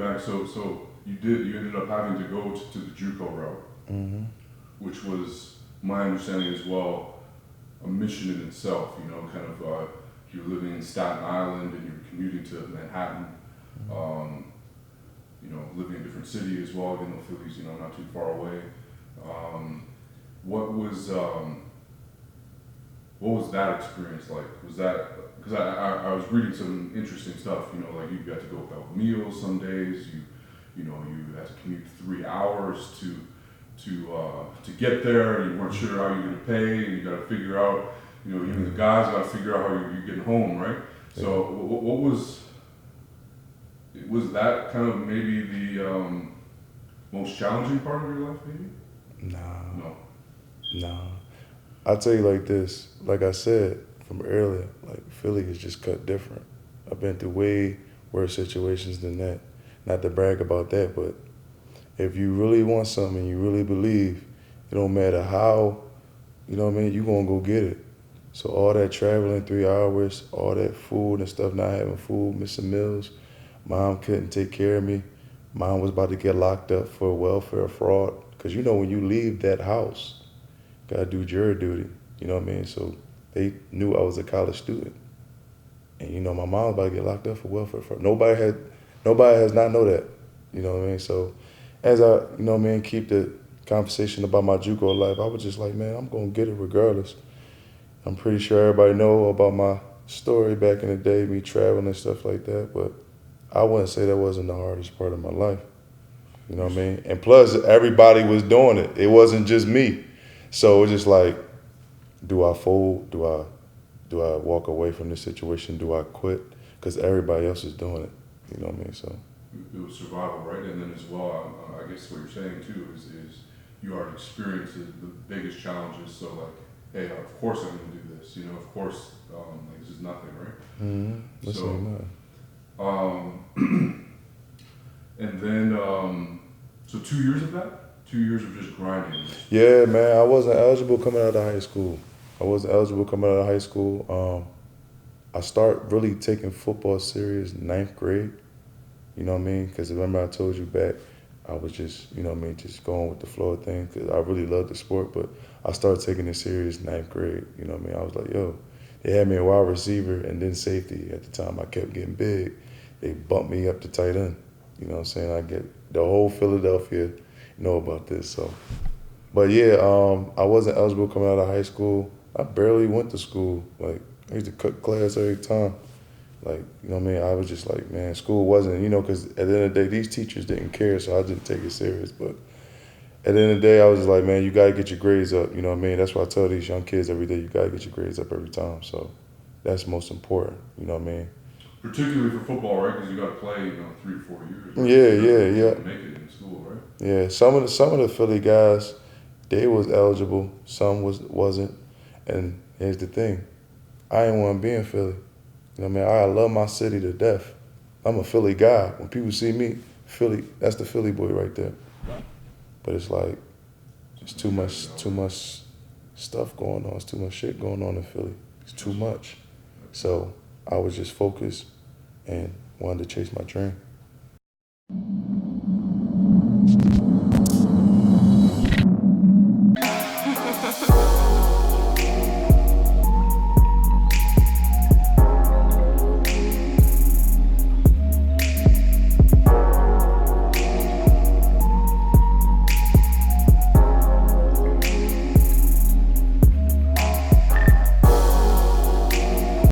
back, so you ended up having to go to the JUCO route, which was my understanding as well, a mission in itself. You know, kind of you're living in Staten Island and you're commuting to Manhattan. You know, living in a different city as well, even though Philly's, you know, not too far away. What was that experience like? Was that, because I was reading some interesting stuff, you know, like you got to go without meals some days, you know, you had to commute 3 hours to get there, you weren't sure how you're gonna pay, and you gotta figure out, you know, even the guys gotta figure out how you're getting home, right? So what was that kind of maybe the most challenging part of your life, maybe? Nah. I'll tell you like this, like I said from earlier, like Philly is just cut different. I've been through way worse situations than that. Not to brag about that, but if you really want something, you really believe, it don't matter how, you know what I mean, you gonna go get it. So all that traveling 3 hours, all that food and stuff, not having food, missing meals, mom couldn't take care of me. Mom was about to get locked up for welfare fraud. Cause you know when you leave that house, gotta do jury duty, you know what I mean? So they knew I was a college student. And you know, my mom was about to get locked up for welfare fraud. Nobody has not know that, you know what I mean? So as I, you know what I mean, keep the conversation about my JUCO life, I was just like, man, I'm gonna get it regardless. I'm pretty sure everybody know about my story back in the day, me traveling and stuff like that, but I wouldn't say that wasn't the hardest part of my life. You know what I mean? And plus, everybody was doing it. It wasn't just me. So it was just like, do I fold? Do I walk away from this situation? Do I quit? Because everybody else is doing it. You know what I mean? So it was survival, right? And then as well, I guess what you're saying too is you already experienced the biggest challenges. So like, hey, of course I'm going to do this. You know, of course, like this is nothing, right? This ain't nothing. And then, so 2 years of that? 2 years of just grinding. Yeah, man, I wasn't eligible coming out of high school. I start really taking football serious 9th grade. You know what I mean? Because remember I told you back, I was just, you know what I mean, just going with the flow of things because I really loved the sport. But I started taking it serious 9th grade. You know what I mean? I was like, yo, they had me a wide receiver and then safety. At the time, I kept getting big. They bumped me up to tight end. You know what I'm saying? I get the whole Philadelphia know about this. So, but yeah, I wasn't eligible coming out of high school. I barely went to school. Like I used to cut class every time. Like, you know what I mean? I was just like, man, school wasn't, you know, because at the end of the day, these teachers didn't care, so I didn't take it serious. But at the end of the day, I was just like, man, you got to get your grades up. You know what I mean? That's why I tell these young kids every day, you got to get your grades up every time. So that's most important. You know what I mean? Particularly for football, right? Because you got to play, you know, 3 or 4 years. Right? Yeah. Make it in school, right? Yeah, some of the Philly guys, they was eligible, some wasn't. And here's the thing, I ain't want to be in Philly. You know what I mean? I love my city to death. I'm a Philly guy. When people see me, Philly, that's the Philly boy right there. But it's like, it's too much stuff going on. It's too much shit going on in Philly. It's too much. So I was just focused and wanted to chase my dream.